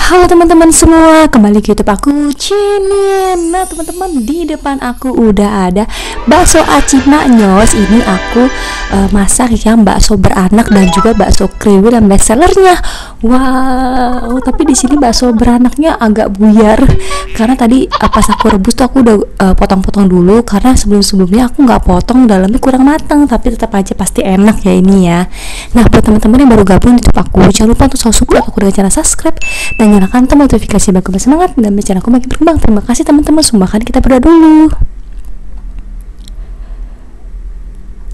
Halo teman-teman semua, kembali ke YouTube aku, Cinin. Nah teman-teman, di depan aku udah ada bakso aci maknyos. Ini aku masak yang bakso beranak dan juga bakso kriwil yang best sellernya. Wow, tapi di sini bakso beranaknya agak buyar karena tadi pas aku rebus tuh aku udah potong-potong dulu, karena sebelum-sebelumnya aku nggak potong, dalamnya kurang matang, tapi tetap aja pasti enak ya ini ya. Nah buat teman-teman yang baru gabung di YouTube aku, jangan lupa untuk support aku dengan cara subscribe dan nyalakan tombol notifikasi biar aku bersemangat dan channel aku makin berkembang. Terima kasih teman-teman, sumbahkan kita berdoa dulu.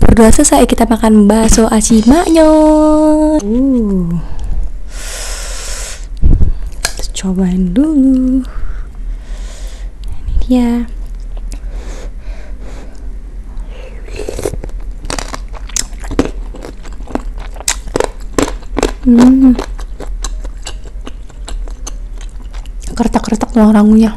Berdoa selesai, kita makan bakso aci maknyos. Kita cobain dulu. Ini dia. Keretak-keretak tulang rangunya.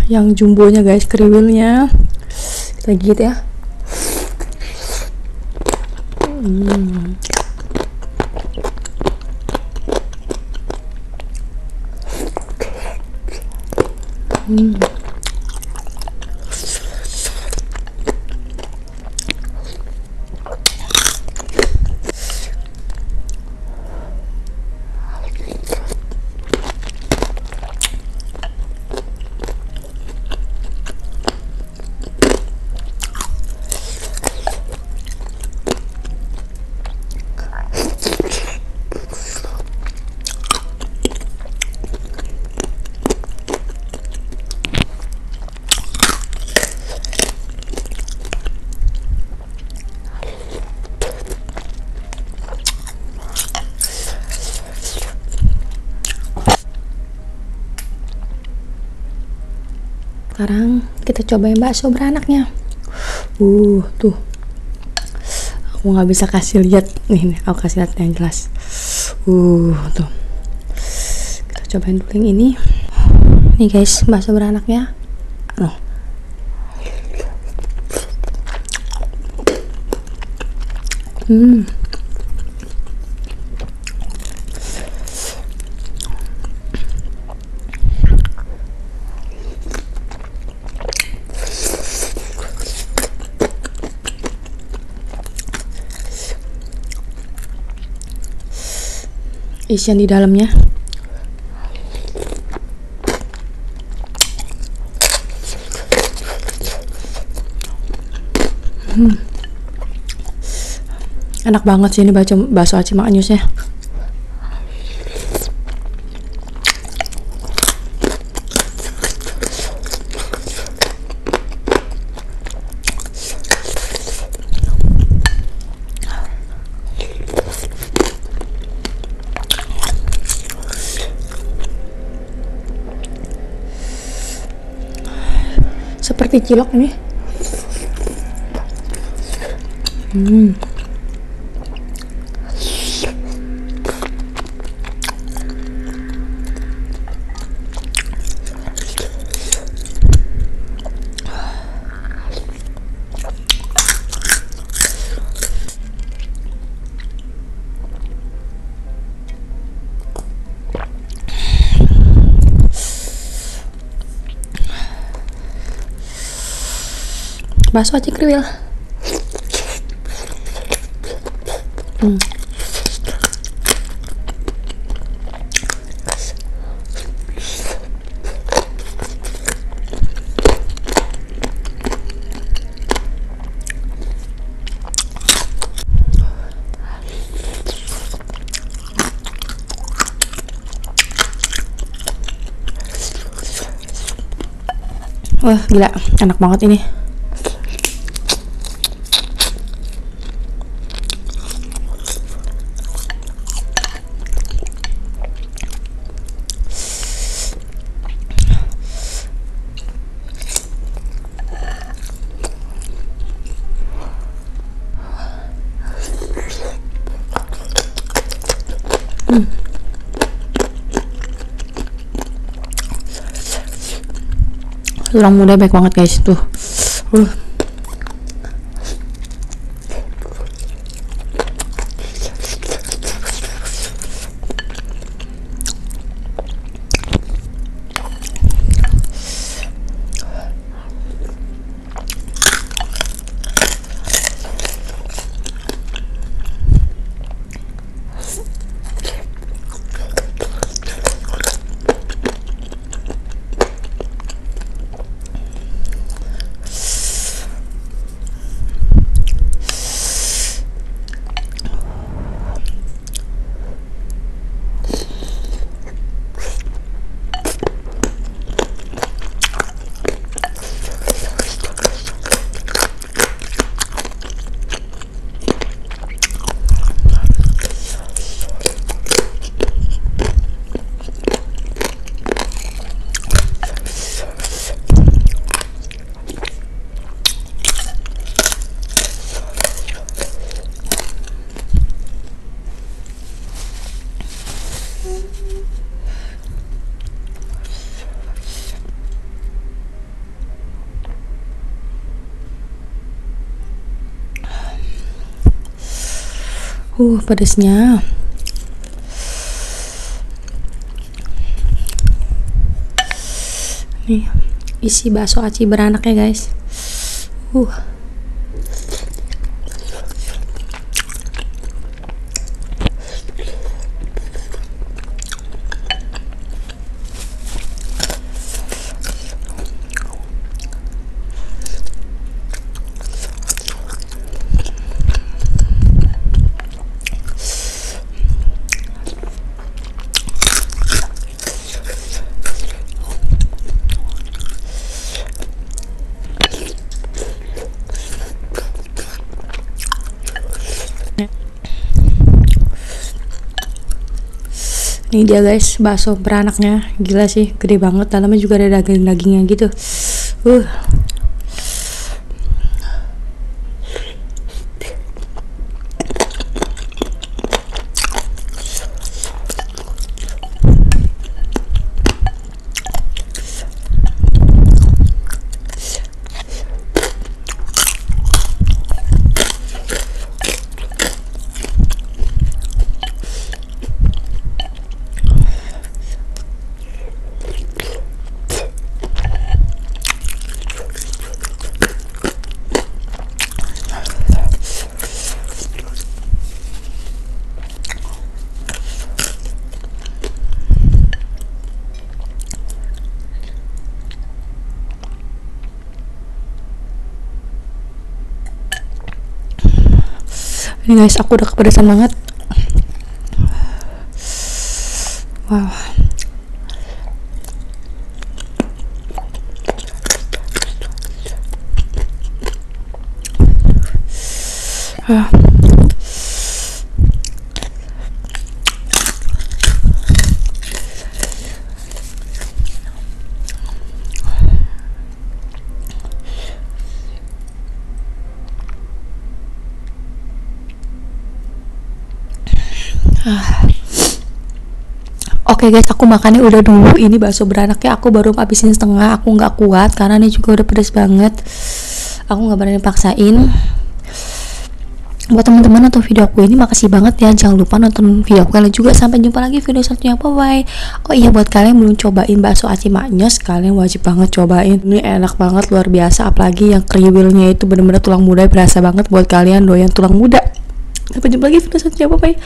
Yang jumbonya guys, kriwilnya kita gigit ya. Sekarang kita cobain bakso beranaknya. Tuh. Aku nggak bisa kasih lihat nih, aku kasih lihat yang jelas. Tuh. Kita cobain dulu yang ini. Nih guys, bakso beranaknya. Isian di dalamnya enak banget sih ini bakso aci maknyosnya. Seperti cilok ini. Bakso aci kriwil. Wah gila, enak banget ini. Tulang muda baik banget guys tuh. Pedesnya. Nih, isi bakso aci beranak ya guys. Ini dia guys, bakso beranaknya. Gila sih, gede banget. Dalamnya juga ada daging-dagingnya gitu. Ini guys, aku udah kepedesan banget. Wow. Oke guys, aku makannya udah dulu. Ini bakso beranaknya aku baru habisin setengah. Aku nggak kuat karena ini juga udah pedas banget. Aku nggak berani paksain. Buat teman-teman nonton video aku ini, makasih banget ya. Jangan lupa nonton video aku kalian juga. Sampai jumpa lagi video selanjutnya. Bye bye. Oh iya, buat kalian yang belum cobain bakso aci maknyos, kalian wajib banget cobain. Ini enak banget, luar biasa. Apalagi yang kriwilnya itu bener-bener tulang muda, berasa banget buat kalian doyan tulang muda. Sampai jumpa lagi video selanjutnya. Bye bye.